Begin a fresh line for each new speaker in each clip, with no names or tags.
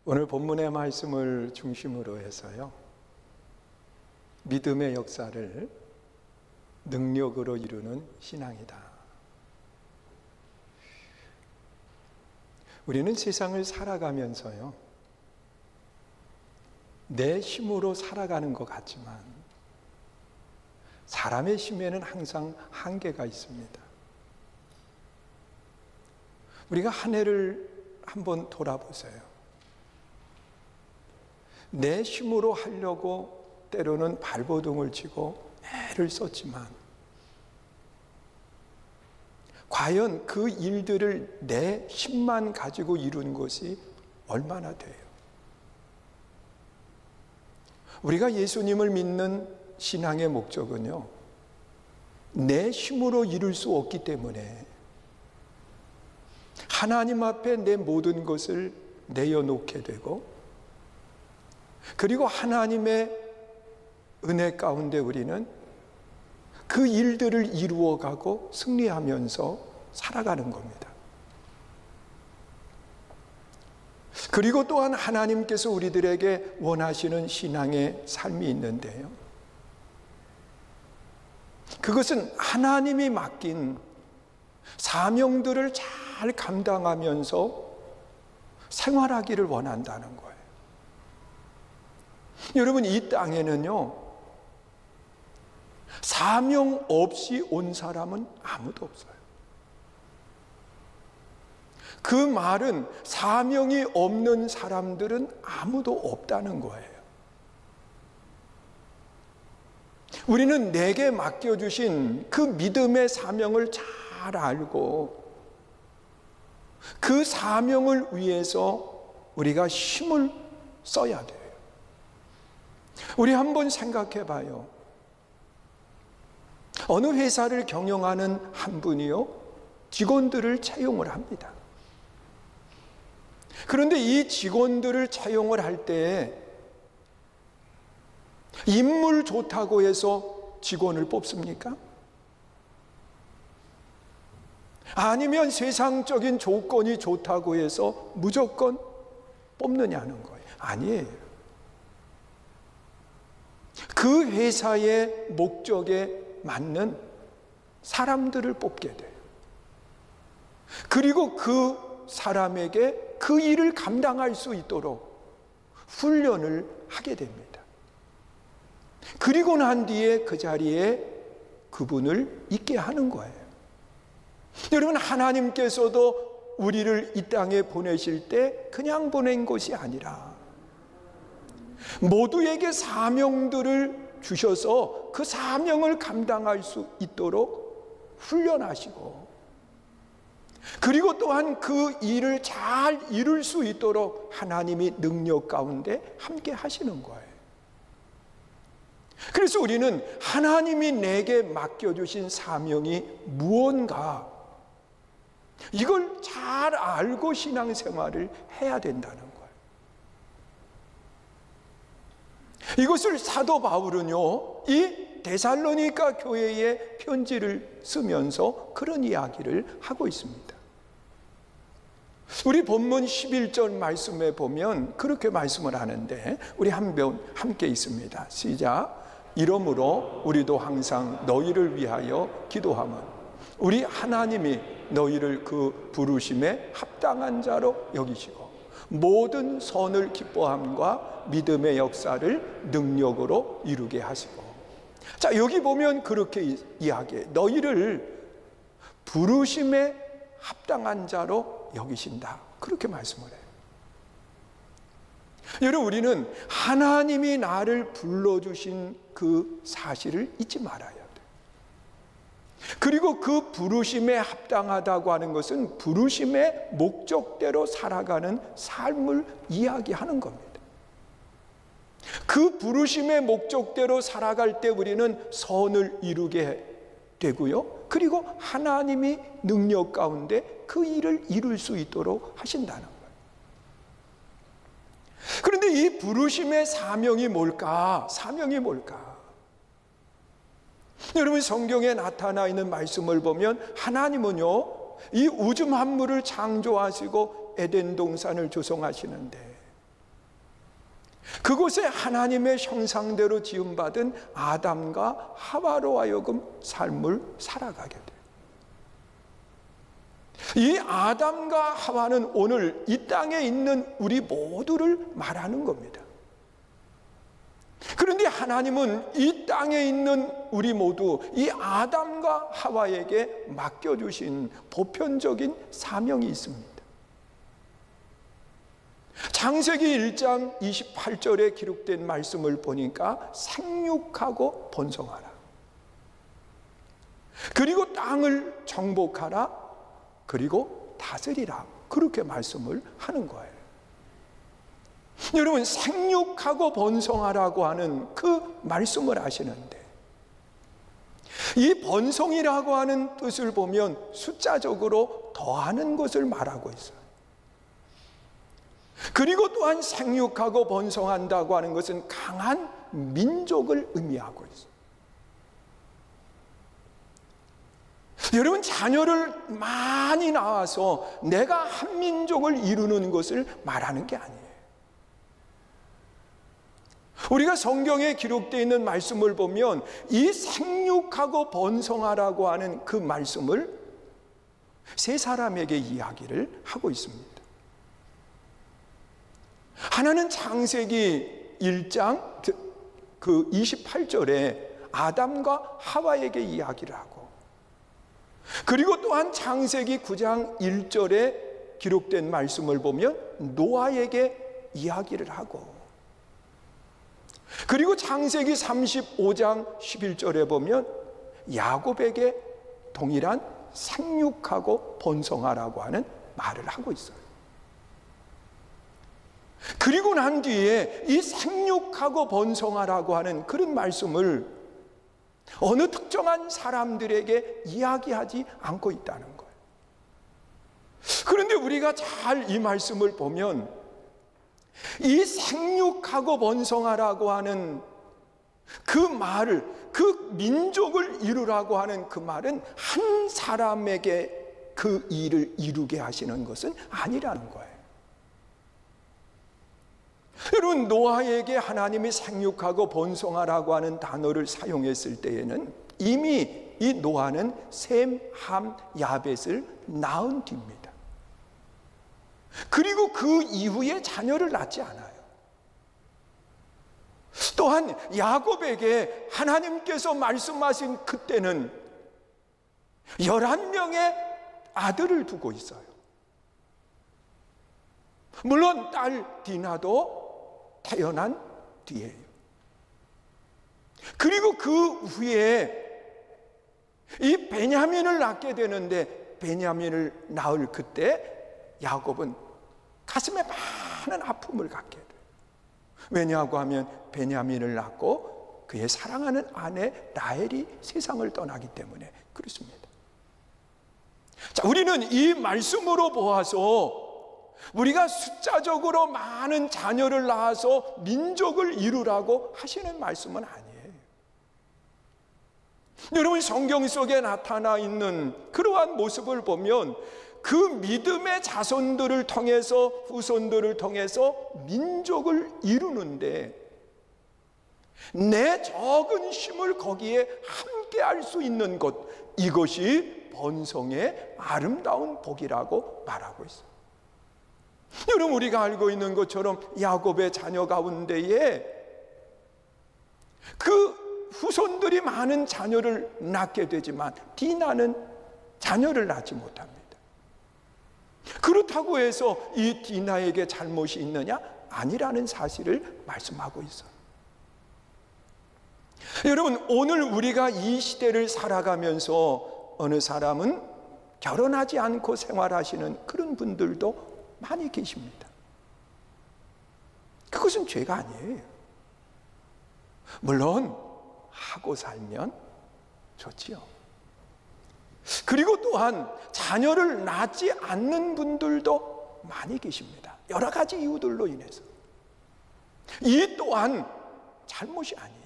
오늘 본문의 말씀을 중심으로 해서요, 믿음의 역사를 능력으로 이루는 신앙이다. 우리는 세상을 살아가면서요, 내 힘으로 살아가는 것 같지만 사람의 힘에는 항상 한계가 있습니다. 우리가 한 해를 한번 돌아보세요. 내 힘으로 하려고 때로는 발버둥을 치고 애를 썼지만 과연 그 일들을 내 힘만 가지고 이룬 것이 얼마나 돼요? 우리가 예수님을 믿는 신앙의 목적은요, 내 힘으로 이룰 수 없기 때문에 하나님 앞에 내 모든 것을 내어놓게 되고, 그리고 하나님의 은혜 가운데 우리는 그 일들을 이루어가고 승리하면서 살아가는 겁니다. 그리고 또한 하나님께서 우리들에게 원하시는 신앙의 삶이 있는데요, 그것은 하나님이 맡긴 사명들을 잘 감당하면서 생활하기를 원한다는 거예요. 여러분, 이 땅에는요, 사명 없이 온 사람은 아무도 없어요. 그 말은 사명이 없는 사람들은 아무도 없다는 거예요. 우리는 내게 맡겨주신 그 믿음의 사명을 잘 알고 그 사명을 위해서 우리가 힘을 써야 돼요. 우리 한번 생각해 봐요. 어느 회사를 경영하는 한 분이요, 직원들을 채용을 합니다. 그런데 이 직원들을 채용을 할 때 인물 좋다고 해서 직원을 뽑습니까? 아니면 세상적인 조건이 좋다고 해서 무조건 뽑느냐는 거예요. 아니에요. 그 회사의 목적에 맞는 사람들을 뽑게 돼요. 그리고 그 사람에게 그 일을 감당할 수 있도록 훈련을 하게 됩니다. 그리고 난 뒤에 그 자리에 그분을 있게 하는 거예요. 여러분, 하나님께서도 우리를 이 땅에 보내실 때 그냥 보낸 것이 아니라 모두에게 사명들을 주셔서 그 사명을 감당할 수 있도록 훈련하시고, 그리고 또한 그 일을 잘 이룰 수 있도록 하나님이 능력 가운데 함께 하시는 거예요. 그래서 우리는 하나님이 내게 맡겨주신 사명이 무언가, 이걸 잘 알고 신앙생활을 해야 된다는 거예요. 이것을 사도 바울은요, 이 데살로니가 교회에 편지를 쓰면서 그런 이야기를 하고 있습니다. 우리 본문 11절 말씀에 보면 그렇게 말씀을 하는데, 우리 함께 있습니다. 시작. 이러므로 우리도 항상 너희를 위하여 기도하면 우리 하나님이 너희를 그 부르심에 합당한 자로 여기시고 모든 선을 기뻐함과 믿음의 역사를 능력으로 이루게 하시고. 자, 여기 보면 그렇게 이야기해. 너희를 부르심에 합당한 자로 여기신다, 그렇게 말씀을 해요. 여러분, 우리는 하나님이 나를 불러주신 그 사실을 잊지 말아야 돼요. 그리고 그 부르심에 합당하다고 하는 것은 부르심의 목적대로 살아가는 삶을 이야기하는 겁니다. 그 부르심의 목적대로 살아갈 때 우리는 선을 이루게 되고요, 그리고 하나님이 능력 가운데 그 일을 이룰 수 있도록 하신다는 거예요. 그런데 이 부르심의 사명이 뭘까? 사명이 뭘까? 여러분, 성경에 나타나 있는 말씀을 보면 하나님은요, 이 우주 만물을 창조하시고 에덴 동산을 조성하시는데 그곳에 하나님의 형상대로 지음받은 아담과 하와로 하여금 삶을 살아가게 돼요. 이 아담과 하와는 오늘 이 땅에 있는 우리 모두를 말하는 겁니다. 그런데 하나님은 이 땅에 있는 우리 모두 이 아담과 하와에게 맡겨주신 보편적인 사명이 있습니다. 창세기 1장 28절에 기록된 말씀을 보니까 생육하고 번성하라, 그리고 땅을 정복하라, 그리고 다스리라, 그렇게 말씀을 하는 거예요. 여러분, 생육하고 번성하라고 하는 그 말씀을 하시는데, 이 번성이라고 하는 뜻을 보면 숫자적으로 더하는 것을 말하고 있어요. 그리고 또한 생육하고 번성한다고 하는 것은 강한 민족을 의미하고 있어요. 여러분, 자녀를 많이 낳아서 내가 한 민족을 이루는 것을 말하는 게 아니에요. 우리가 성경에 기록되어 있는 말씀을 보면 이 생육하고 번성하라고 하는 그 말씀을 세 사람에게 이야기를 하고 있습니다. 하나는 창세기 1장 그 28절에 아담과 하와에게 이야기를 하고, 그리고 또한 창세기 9장 1절에 기록된 말씀을 보면 노아에게 이야기를 하고, 그리고 창세기 35장 11절에 보면 야곱에게 동일한 생육하고 번성하라고 하는 말을 하고 있어요. 그리고 난 뒤에 이 생육하고 번성하라고 하는 그런 말씀을 어느 특정한 사람들에게 이야기하지 않고 있다는 거예요. 그런데 우리가 잘 이 말씀을 보면 이 생육하고 번성하라고 하는 그 말을, 그 민족을 이루라고 하는 그 말은 한 사람에게 그 일을 이루게 하시는 것은 아니라는 거예요. 여러분, 노아에게 하나님이 생육하고 번성하라고 하는 단어를 사용했을 때에는 이미 이 노아는 셈, 함, 야벳을 낳은 뒤입니다. 그리고 그 이후에 자녀를 낳지 않아요. 또한 야곱에게 하나님께서 말씀하신 그때는 11명의 아들을 두고 있어요. 물론 딸 디나도 태어난 뒤에요. 그리고 그 후에 이 베냐민을 낳게 되는데, 베냐민을 낳을 그때 야곱은 가슴에 많은 아픔을 갖게 돼요. 왜냐하고 하면 베냐민을 낳고 그의 사랑하는 아내 라헬이 세상을 떠나기 때문에 그렇습니다. 자, 우리는 이 말씀으로 보아서 우리가 숫자적으로 많은 자녀를 낳아서 민족을 이루라고 하시는 말씀은 아니에요. 여러분, 성경 속에 나타나 있는 그러한 모습을 보면 그 믿음의 자손들을 통해서, 후손들을 통해서 민족을 이루는데 내 적은 힘을 거기에 함께 할 수 있는 것, 이것이 번성의 아름다운 복이라고 말하고 있어요. 여러분, 우리가 알고 있는 것처럼 야곱의 자녀 가운데에 그 후손들이 많은 자녀를 낳게 되지만 디나는 자녀를 낳지 못합니다. 그렇다고 해서 이 디나에게 잘못이 있느냐? 아니라는 사실을 말씀하고 있어요. 여러분, 오늘 우리가 이 시대를 살아가면서 어느 사람은 결혼하지 않고 생활하시는 그런 분들도 많이 계십니다. 그것은 죄가 아니에요. 물론 하고 살면 좋지요. 그리고 또한 자녀를 낳지 않는 분들도 많이 계십니다. 여러 가지 이유들로 인해서. 이 또한 잘못이 아니에요.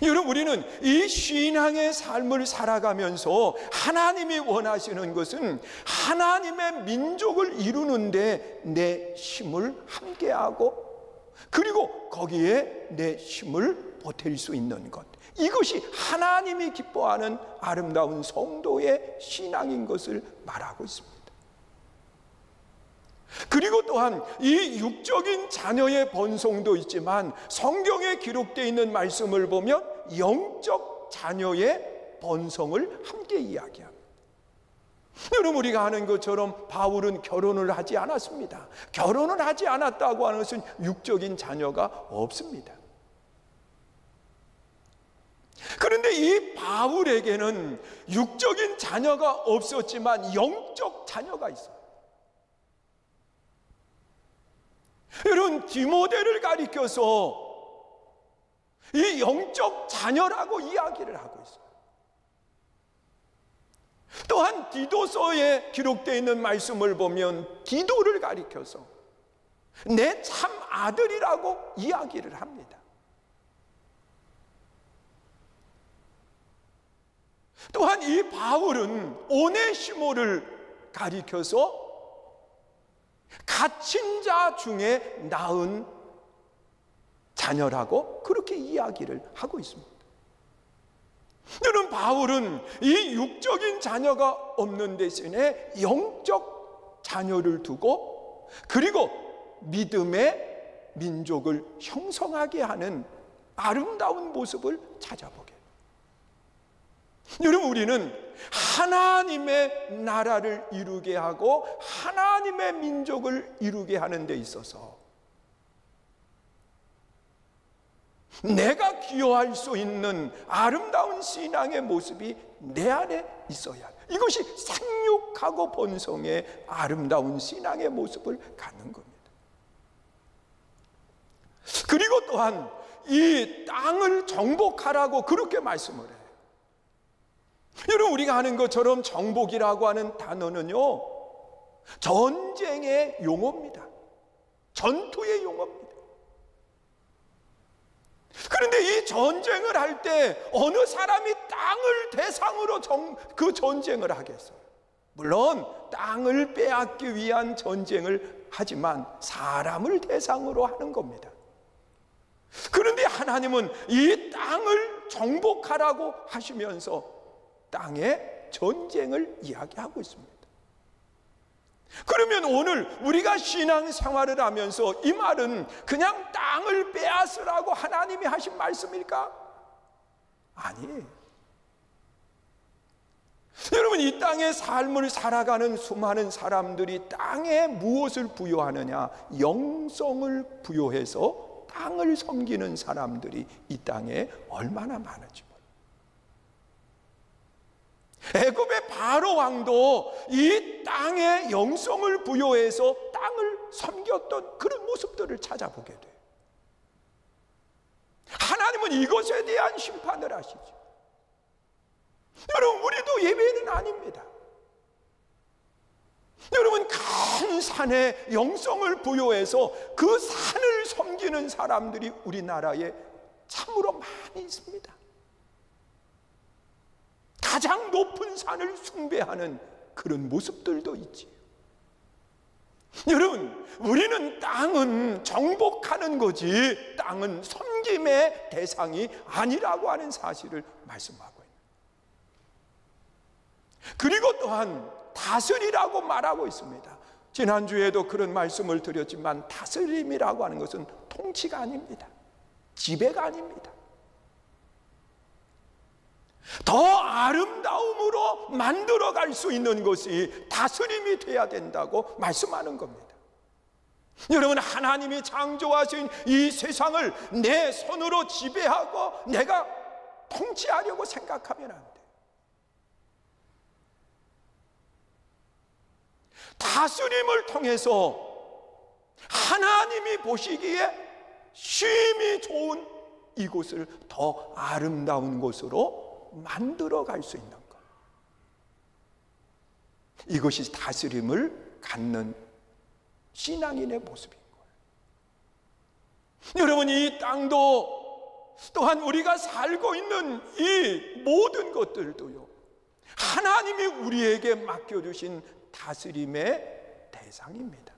여러분, 우리는 이 신앙의 삶을 살아가면서 하나님이 원하시는 것은 하나님의 민족을 이루는데 내 힘을 함께하고 그리고 거기에 내 힘을 보탤 수 있는 것, 이것이 하나님이 기뻐하는 아름다운 성도의 신앙인 것을 말하고 있습니다. 그리고 또한 이 육적인 자녀의 번성도 있지만 성경에 기록되어 있는 말씀을 보면 영적 자녀의 번성을 함께 이야기합니다. 여러분, 우리가 아는 것처럼 바울은 결혼을 하지 않았습니다. 결혼을 하지 않았다고 하는 것은 육적인 자녀가 없습니다. 그런데 이 바울에게는 육적인 자녀가 없었지만 영적 자녀가 있어요. 여러분, 디모데를 가리켜서 이 영적 자녀라고 이야기를 하고 있어요. 또한 디도서에 기록되어 있는 말씀을 보면 디도를 가리켜서 내 참 아들이라고 이야기를 합니다. 또한 이 바울은 오네시모를 가리켜서 갇힌 자 중에 낳은 자녀라고 그렇게 이야기를 하고 있습니다. 여러분, 바울은 이 육적인 자녀가 없는 대신에 영적 자녀를 두고 그리고 믿음의 민족을 형성하게 하는 아름다운 모습을 찾아보게. 여러분, 우리는 하나님의 나라를 이루게 하고 하나님의 민족을 이루게 하는 데 있어서 내가 기여할 수 있는 아름다운 신앙의 모습이 내 안에 있어야 해. 이것이 생육하고 번성의 아름다운 신앙의 모습을 갖는 겁니다. 그리고 또한 이 땅을 정복하라고 그렇게 말씀을 해요. 여러분, 우리가 아는 것처럼 정복이라고 하는 단어는요, 전쟁의 용어입니다. 전투의 용어입니다. 그런데 이 전쟁을 할 때 어느 사람이 땅을 대상으로 그 전쟁을 하겠어요? 물론 땅을 빼앗기 위한 전쟁을 하지만 사람을 대상으로 하는 겁니다. 그런데 하나님은 이 땅을 정복하라고 하시면서 땅의 전쟁을 이야기하고 있습니다. 그러면 오늘 우리가 신앙생활을 하면서 이 말은 그냥 땅을 빼앗으라고 하나님이 하신 말씀일까? 아니에요. 여러분, 이 땅의 삶을 살아가는 수많은 사람들이 땅에 무엇을 부여하느냐? 영성을 부여해서 땅을 섬기는 사람들이 이 땅에 얼마나 많은지. 애굽의 바로 왕도 이 땅에 영성을 부여해서 땅을 섬겼던 그런 모습들을 찾아보게 돼요. 하나님은 이것에 대한 심판을 하시죠. 여러분, 우리도 예외는 아닙니다. 여러분, 큰 산에 영성을 부여해서 그 산을 섬기는 사람들이 우리나라에 참으로 많이 있습니다. 가장 높은 산을 숭배하는 그런 모습들도 있지. 여러분, 우리는 땅은 정복하는 거지 땅은 섬김의 대상이 아니라고 하는 사실을 말씀하고 있는. 그리고 또한 다스리라고 말하고 있습니다. 지난주에도 그런 말씀을 드렸지만 다스림이라고 하는 것은 통치가 아닙니다. 지배가 아닙니다. 더 아름다움으로 만들어갈 수 있는 것이 다스림이 돼야 된다고 말씀하는 겁니다. 여러분, 하나님이 창조하신 이 세상을 내 손으로 지배하고 내가 통치하려고 생각하면 안 돼. 다스림을 통해서 하나님이 보시기에 쉼이 좋은 이곳을 더 아름다운 곳으로 만들어 갈 수 있는 것, 이것이 다스림을 갖는 신앙인의 모습인 거예요. 여러분, 이 땅도 또한 우리가 살고 있는 이 모든 것들도요, 하나님이 우리에게 맡겨주신 다스림의 대상입니다.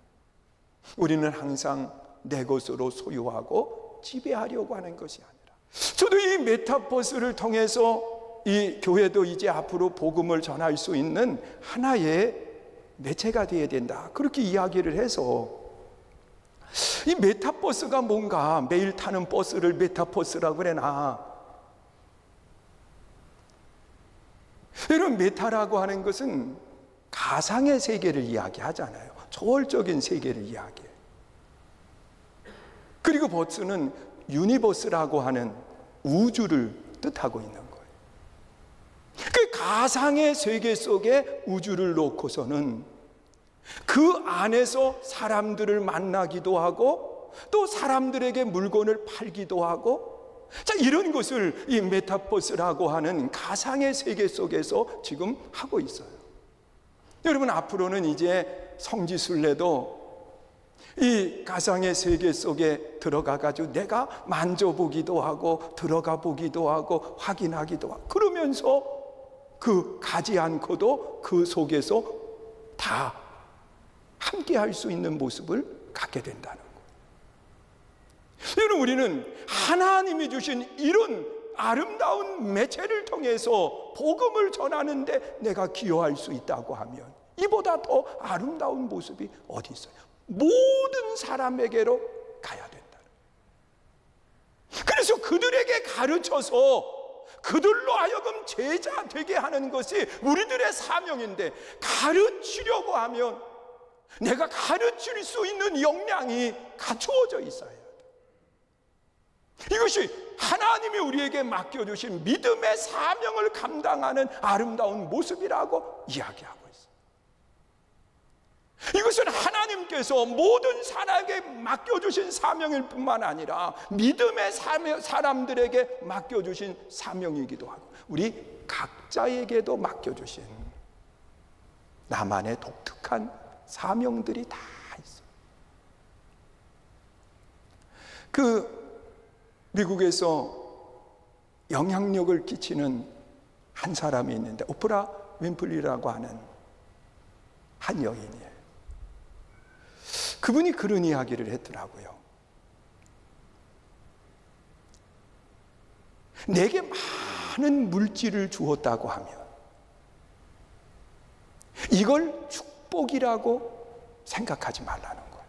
우리는 항상 내 것으로 소유하고 지배하려고 하는 것이 아니라, 저도 이 메타버스를 통해서 이 교회도 이제 앞으로 복음을 전할 수 있는 하나의 매체가 되어야 된다, 그렇게 이야기를 해서, 이 메타버스가 뭔가, 매일 타는 버스를 메타버스라고 그래나. 여러분, 메타라고 하는 것은 가상의 세계를 이야기하잖아요. 초월적인 세계를 이야기해요. 그리고 버스는 유니버스라고 하는 우주를 뜻하고 있는 거예요. 그 가상의 세계 속에 우주를 놓고서는 그 안에서 사람들을 만나기도 하고 또 사람들에게 물건을 팔기도 하고, 자, 이런 것을 이 메타버스라고 하는 가상의 세계 속에서 지금 하고 있어요. 여러분, 앞으로는 이제 성지순례도 이 가상의 세계 속에 들어가 가지고 내가 만져보기도 하고 들어가 보기도 하고 확인하기도 하고, 그러면서 그 가지 않고도 그 속에서 다 함께 할 수 있는 모습을 갖게 된다는 거예요. 여러분, 우리는 하나님이 주신 이런 아름다운 매체를 통해서 복음을 전하는데 내가 기여할 수 있다고 하면 이보다 더 아름다운 모습이 어디 있어요? 모든 사람에게로 가야 된다는 거예요. 그래서 그들에게 가르쳐서 그들로 하여금 제자 되게 하는 것이 우리들의 사명인데, 가르치려고 하면 내가 가르칠 수 있는 역량이 갖추어져 있어야 돼. 이것이 하나님이 우리에게 맡겨주신 믿음의 사명을 감당하는 아름다운 모습이라고 이야기하고 있어요. 이것은 하나님께서 모든 사람에게 맡겨주신 사명일 뿐만 아니라 믿음의 사람들에게 맡겨주신 사명이기도 하고, 우리 각자에게도 맡겨주신 나만의 독특한 사명들이 다 있어요. 미국에서 영향력을 끼치는 한 사람이 있는데, 오프라 윈프리라고 하는 한 여인이에요. 그분이 그런 이야기를 했더라고요. 내게 많은 물질을 주었다고 하면 이걸 축복이라고 생각하지 말라는 거예요.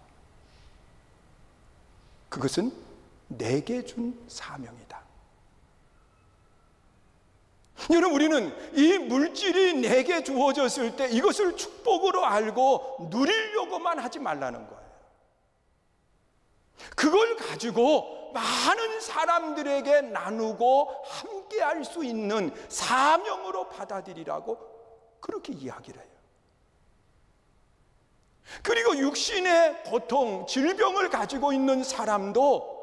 그것은 내게 준 사명이다. 여러분, 우리는 이 물질이 내게 주어졌을 때 이것을 축복으로 알고 누리려고만 하지 말라는 거예요. 그걸 가지고 많은 사람들에게 나누고 함께 할 수 있는 사명으로 받아들이라고 그렇게 이야기를 해요. 그리고 육신의 고통, 질병을 가지고 있는 사람도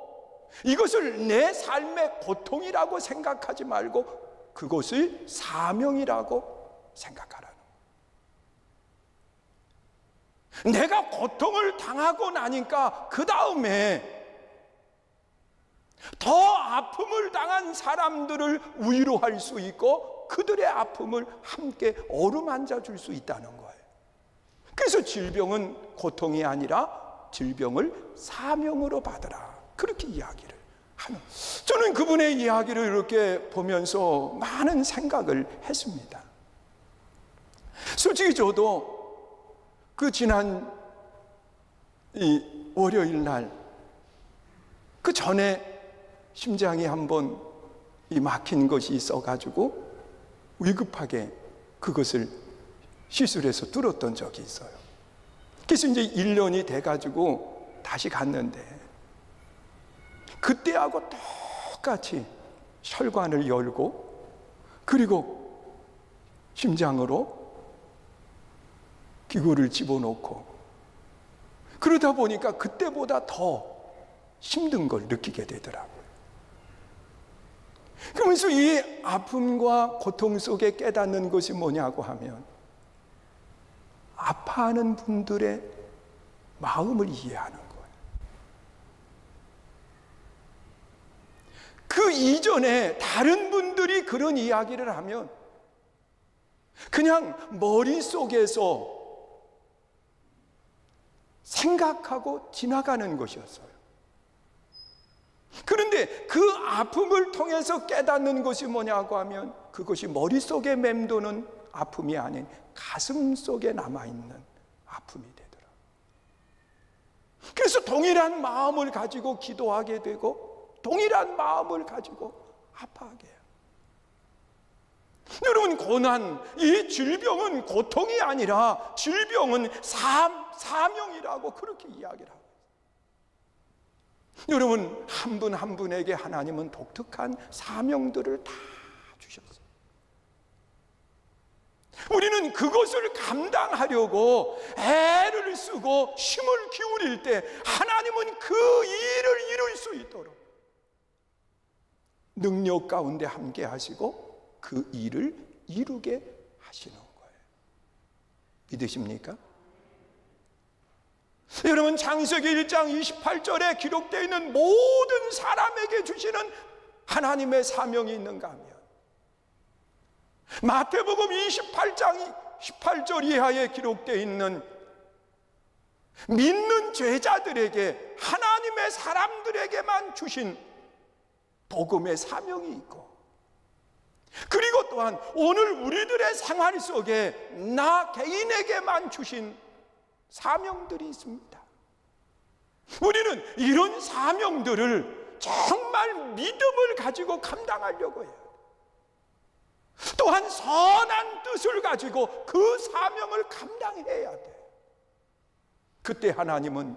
이것을 내 삶의 고통이라고 생각하지 말고 그것을 사명이라고 생각하라는 거예요. 내가 고통을 당하고 나니까 그 다음에 더 아픔을 당한 사람들을 위로할 수 있고 그들의 아픔을 함께 어루만져 줄 수 있다는 거예요. 그래서 질병은 고통이 아니라 질병을 사명으로 받으라, 그렇게 이야기를 하는. 저는 그분의 이야기를 이렇게 보면서 많은 생각을 했습니다. 솔직히 저도 그 지난 이 월요일 날 그 전에 심장이 한번 이 막힌 것이 있어가지고 위급하게 그것을 시술해서 뚫었던 적이 있어요. 그래서 이제 1년이 돼가지고 다시 갔는데 그때하고 똑같이 혈관을 열고 그리고 심장으로 기구를 집어넣고 그러다 보니까 그때보다 더 힘든 걸 느끼게 되더라고요. 그러면서 이 아픔과 고통 속에 깨닫는 것이 뭐냐고 하면 아파하는 분들의 마음을 이해하는 거예요. 그 이전에 다른 분들이 그런 이야기를 하면 그냥 머릿속에서 생각하고 지나가는 것이었어요. 그런데 그 아픔을 통해서 깨닫는 것이 뭐냐고 하면 그것이 머릿속에 맴도는 아픔이 아닌 가슴 속에 남아있는 아픔이 되더라. 그래서 동일한 마음을 가지고 기도하게 되고 동일한 마음을 가지고 아파하게 해요. 여러분, 고난, 이 질병은 고통이 아니라 질병은 사명이라고 그렇게 이야기를 하고 있어요. 여러분, 한 분 한 분에게 하나님은 독특한 사명들을 다 주셨어요. 우리는 그것을 감당하려고 애를 쓰고 힘을 기울일 때 하나님은 그 일을 이룰 수 있도록 능력 가운데 함께 하시고 그 일을 이루게 하시는 거예요. 믿으십니까? 여러분, 창세기 1장 28절에 기록되어 있는 모든 사람에게 주시는 하나님의 사명이 있는가 하면 마태복음 28장 18절 이하에 기록되어 있는 믿는 제자들에게 하나님의 사람들에게만 주신 복음의 사명이 있고, 그리고 또한 오늘 우리들의 생활 속에 나 개인에게만 주신 사명들이 있습니다. 우리는 이런 사명들을 정말 믿음을 가지고 감당하려고 해요. 또한 선한 뜻을 가지고 그 사명을 감당해야 돼요. 그때 하나님은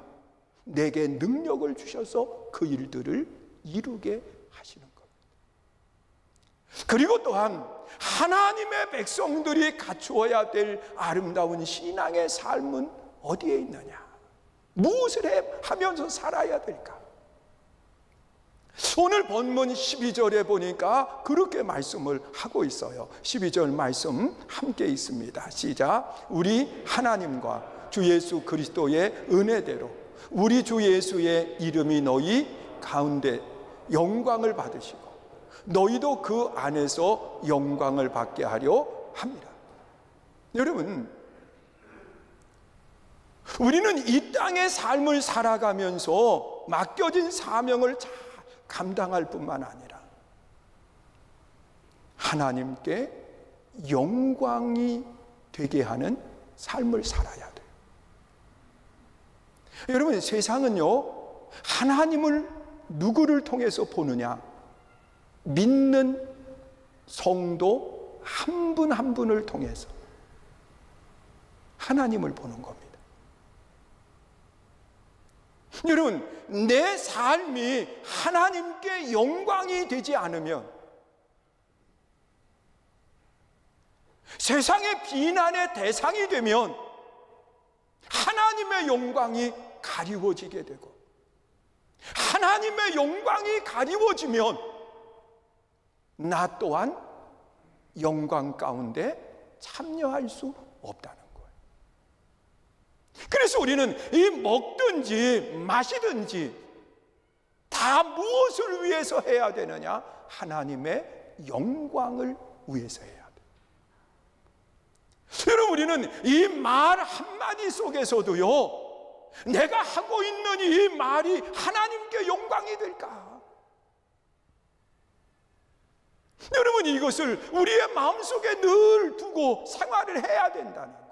내게 능력을 주셔서 그 일들을 이루게 하시는 겁니다. 그리고 또한 하나님의 백성들이 갖추어야 될 아름다운 신앙의 삶은 어디에 있느냐? 무엇을 하면서 살아야 될까? 오늘 본문 12절에 보니까 그렇게 말씀을 하고 있어요. 12절 말씀 함께 있습니다. 시작. 우리 하나님과 주 예수 그리스도의 은혜대로 우리 주 예수의 이름이 너희 가운데 영광을 받으시고 너희도 그 안에서 영광을 받게 하려 합니다. 여러분, 우리는 이 땅의 삶을 살아가면서 맡겨진 사명을 잘 감당할 뿐만 아니라 하나님께 영광이 되게 하는 삶을 살아야 돼요. 여러분, 세상은요, 하나님을 누구를 통해서 보느냐? 믿는 성도 한 분 한 분을 통해서 하나님을 보는 겁니다. 여러분, 내 삶이 하나님께 영광이 되지 않으면, 세상의 비난의 대상이 되면 하나님의 영광이 가리워지게 되고, 하나님의 영광이 가리워지면 나 또한 영광 가운데 참여할 수 없다는 거예요. 그래서 우리는 이 먹든지 마시든지 다 무엇을 위해서 해야 되느냐? 하나님의 영광을 위해서 해야 돼요. 여러분, 우리는 이 말 한마디 속에서도요, 내가 하고 있는 이 말이 하나님께 영광이 될까? 여러분, 이것을 우리의 마음속에 늘 두고 생활을 해야 된다는 거예요.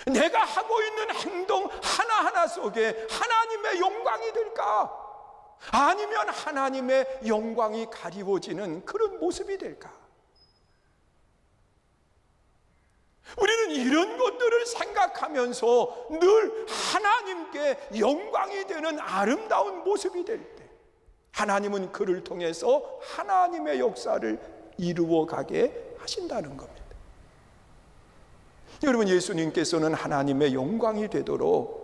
내가 하고 있는 행동 하나하나 속에 하나님의 영광이 될까? 아니면 하나님의 영광이 가리워지는 그런 모습이 될까? 우리는 이런 것들을 생각하면서 늘 하나님께 영광이 되는 아름다운 모습이 될 때, 하나님은 그를 통해서 하나님의 역사를 이루어 가게 하신다는 겁니다. 여러분, 예수님께서는 하나님의 영광이 되도록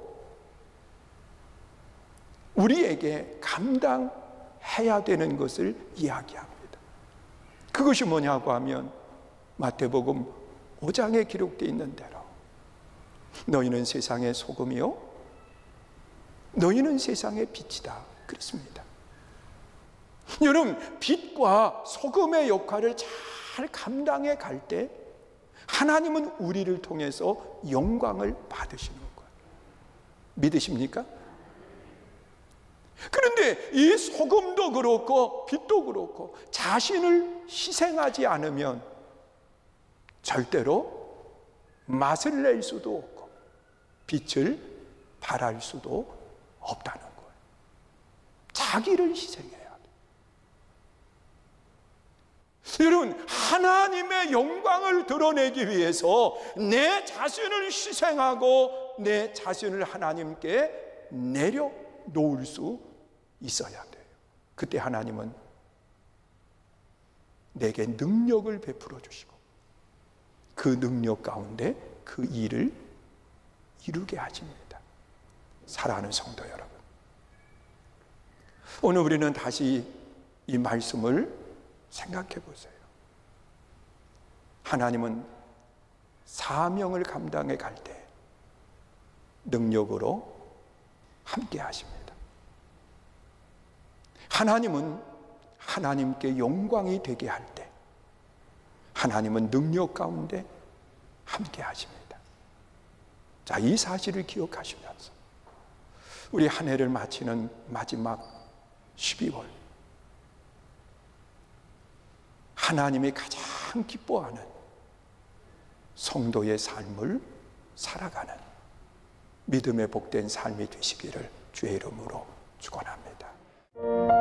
우리에게 감당해야 되는 것을 이야기합니다. 그것이 뭐냐고 하면 마태복음 5장에 기록되어 있는 대로 너희는 세상의 소금이요 너희는 세상의 빛이다, 그렇습니다. 여러분, 빛과 소금의 역할을 잘 감당해 갈 때 하나님은 우리를 통해서 영광을 받으시는 거예요. 믿으십니까? 그런데 그런데 이 소금도 그렇고 빛도 그렇고 자신을 희생하지 않으면 절대로 맛을 낼 수도 없고 빛을 발할 수도 없다는 거예요. 자기를 희생해야 돼요. 여러분, 하나님의 영광을 드러내기 위해서 내 자신을 희생하고 내 자신을 하나님께 내려놓을 수 있어야 돼요. 그때 하나님은 내게 능력을 베풀어 주시고 그 능력 가운데 그 일을 이루게 하십니다. 사랑하는 성도 여러분, 오늘 우리는 다시 이 말씀을 생각해 보세요. 하나님은 사명을 감당해 갈 때 능력으로 함께 하십니다. 하나님은 하나님께 영광이 되게 할 때 하나님은 능력 가운데 함께 하십니다. 자, 이 사실을 기억하시면서 우리 한 해를 마치는 마지막 12월, 하나님이 가장 기뻐하는 성도의 삶을 살아가는 믿음의 복된 삶이 되시기를 주의 이름으로 축원합니다.